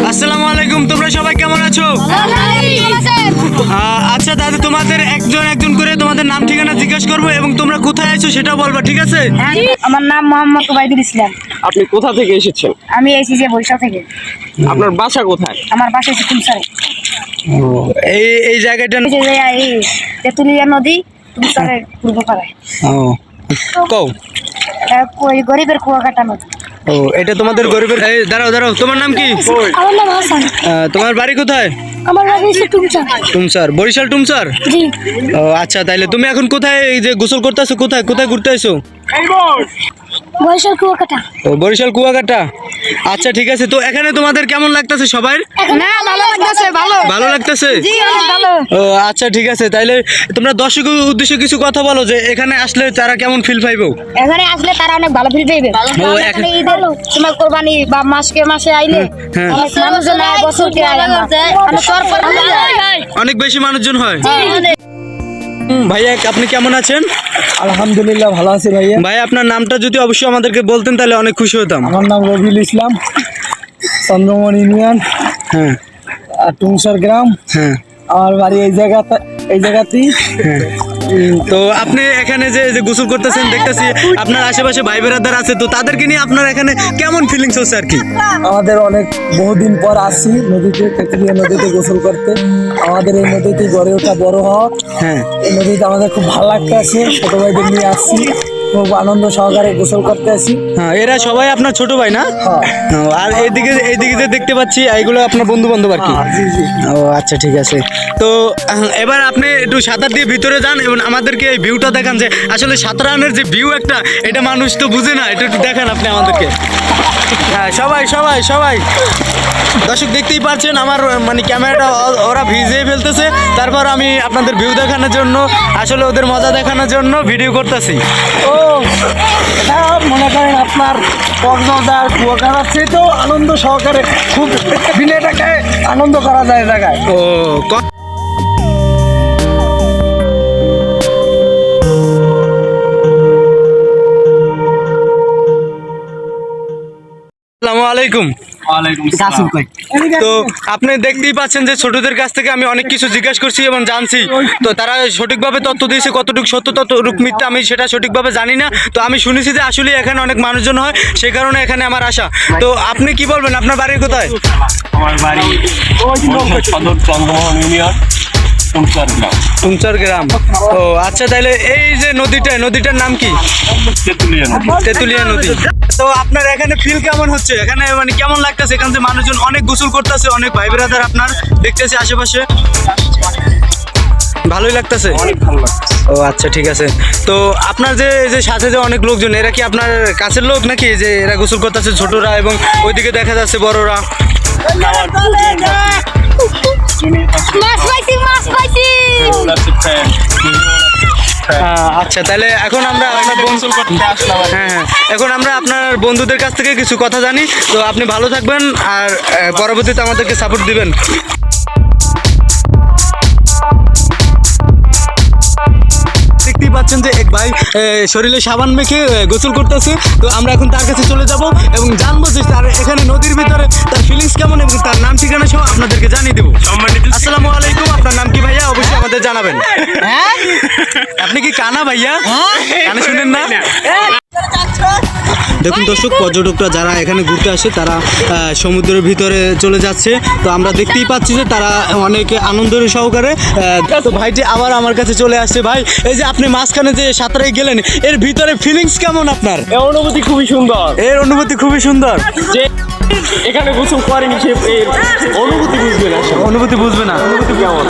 আসসালামু আলাইকুম, তোমরা সবাই কেমন আছো? আচ্ছা দাদা, তোমাদের একজন একজন করে তোমাদের নাম ঠিকানা জিজ্ঞেস করবো এবং তোমরা কোথায় আছো সেটাও বলবা, ঠিক আছে? আমার নাম মোহাম্মদ ওবাইদুল ইসলাম। আপনি কোথা থেকে এসেছেন? আমি এসেছি যে বরিশাল থেকে। আপনার বাসা কোথায়? আমার বাসা হচ্ছে তুমসারে। এই জায়গাটা এই তেঁতুলিয়া নদী তুমসারের পূর্ব পাড়ায়। কও। ওই গরিবের কুয়াকাটা নদী। ও, এটা তোমাদের গরিবের। এই দাঁড়াও দাঁড়াও, তোমার নাম কি? আমার নাম হাসান। তোমার বাড়ি কোথায়? আমার বাড়ি হচ্ছে তুমসার। টুমসার, বরিশাল টুমসার। জি। ও আচ্ছা, তাইলে তুমি এখন কোথায় এই যে গোসল করতেছো? কোথায় কোথায় ঘুরতে আইছো? বরিশাল কুয়াকাটা। ও, বরিশাল কুয়াকাটা। আচ্ছা ঠিক আছে, তো এখানে তোমাদের কেমন লাগতেছে সবাই? না, ভালো লাগতেছে। ভালো লাগতেছে? জি, অনেক ভালো। ও আচ্ছা ঠিক আছে, তাইলে তোমরা দর্শকের উদ্দেশ্যে কিছু কথা বলো যে এখানে আসলে তারা কেমন ফিল পাইবো? এখানে আসলে তারা অনেক ভালো ফিল পাইবে। এখানে ঈদের সময় কোরবানি বা মাসে আইলে হ্যাঁ। অনেক মানুষজন আয়, বছরকে আয়। অনেক বেশি মানুষজন হয়। ভাইয়া, আপনি কেমন আছেন? আলহামদুলিল্লাহ ভালো আছি ভাইয়া। ভাই, আপনার নামটা যদি অবশ্যই আমাদেরকে বলতেন তাহলে অনেক খুশি হতাম। আমার নাম রবিউল ইসলাম, চন্দ্রমোহন ইউনিয়ন, হ্যাঁ টুংসর গ্রাম। হ্যাঁ আমার বাড়ি এই জায়গাতেই। হ্যাঁ। তো আপনি এখানে যে যে গোসল করতেছেন দেখতেছি, আপনার আশেপাশে ভাই বেরাদার আছে, তো তাদেরকে নিয়ে আপনার এখানে কেমন ফিলিংস হচ্ছে আর কি? আমাদের অনেক বহুদিন পর আসছি নদীতে, তেঁতুলিয়া নদীতে গোসল করতে। আমাদের এই নদীতে গড়ে ওঠা বড় হওয়া। হ্যাঁ এই নদীতে আমাদের খুব ভালো লাগতে আছে। ছোট ভাইদের নিয়ে আসছি, খুব আনন্দ সহকারে গোসল করতে আসি। হ্যাঁ, এরা সবাই আপনার ছোট ভাই না? হ্যাঁ। ও, আর এইদিকে যে দেখতে পাচ্ছি এইগুলো আপনার বন্ধু বান্ধব আর কি? জি জি। ও আচ্ছা ঠিক আছে। তো এবার আপনি একটু সাঁতার দিয়ে ভিতরে যান এবং আমাদেরকে এই ভিউটা দেখান যে আসলে সাঁতরানের যে ভিউ একটা, এটা মানুষ তো বুঝে না, এটা একটু দেখান আপনি আমাদেরকে। হ্যাঁ, সবাই সবাই সবাই দর্শক দেখতেই পাচ্ছেন আমার মানে ক্যামেরাটা ওরা ভিজিয়ে ফেলতেছে, তারপর আমি আপনাদের ভিউ দেখানোর জন্য, আসলে ওদের মজা দেখানোর জন্য ভিডিও করতেছি। ও, এটা মনে করেন আপনার কক্সবাজার কুয়াকাটার চেয়েও আনন্দ সহকারে খুব দিনেটাকে আনন্দ করা যায় জায়গায়। ও আসসালামু আলাইকুম। তো আপনি দেখতেই পাচ্ছেন যে ছোটদের কাছ থেকে আমি অনেক কিছু জিজ্ঞাসা করছি এবং জানছি, তো তারা সঠিকভাবে তথ্য দিয়েছে, কতটুকু সত্য কতটুকু মিথ্যা আমি সেটা সঠিকভাবে জানি না। তো আমি শুনেছি যে আসলে এখানে অনেক মানুষজন হয়, সেই কারণে এখানে আমার আসা। তো আপনি কি বলবেন, আপনার বাড়ি কোথায়? আমার বাড়ি সদর চন্দ্রমোহন ইউনিয়ন, টুমচার গ্রাম। ও আচ্ছা, তাহলে এই যে নদীটার নাম কি? তেঁতুলিয়া নদী। তো আপনার এখানে ফিল কেমন হচ্ছে? এখানে মানে কেমন লাগতেছে? এখানে যে মানুষজন অনেক গোসল করতেছে, অনেক ভাই ব্রাদার আপনার দেখতেছি আশেপাশে, ভালোই লাগতেছে? অনেক ভালো লাগছে। ও আচ্ছা ঠিক আছে। তো আপনার যে সাথে যে অনেক লোকজন, এরা কি আপনার কাছের লোক নাকি যে এরা গোসল করতেছে ছোটরা এবং ওইদিকে দেখা যাচ্ছে বড়রা? আচ্ছা, তাহলে এখন আমরা আপনার এখন আমরা আপনার বন্ধুদের কাছ থেকে কিছু কথা জানি। তো আপনি ভালো থাকবেন আর পরবর্তীতে আমাদেরকে সাপোর্ট দিবেন। দেখতেই পাচ্ছেন যে এক ভাই শরীরে সাবান মেখে গোসল করতেছে। তো আমরা এখন তার কাছে চলে যাব এবং জানবো যে তার এখানে নদীর ভিতরে তার ফিলিংস কেমন এবং তার নাম ঠিকানা সহ আপনাদেরকে জানিয়ে দেবো। আসসালামু আলাইকুম, আপনার নাম কি ভাইয়া? অবশ্যই আমাদের জানাবেন। আপনি কি কানা ভাইয়া? কানে শুনেন না? দেখুন দর্শক, পর্যটকরা যারা এখানে ঘুরতে আসে তারা সমুদ্রের ভিতরে চলে যাচ্ছে। তো আমরা দেখতেই পাচ্ছি যে তারা অনেক আনন্দের সহকারে। তো ভাইটি আবার আমার কাছে চলে আসছে। ভাই, এই যে আপনি মাঝখানে যে সাঁতারে গেলেন, এর ভিতরে ফিলিংস কেমন আপনার? এই অনুভূতি খুবই সুন্দর। এর অনুভূতি খুবই সুন্দর। যে এখানে গোসল করেনি সে এর অনুভূতি বুঝবে না। অনুভূতি বুঝবে না। অনুভূতি কেমন?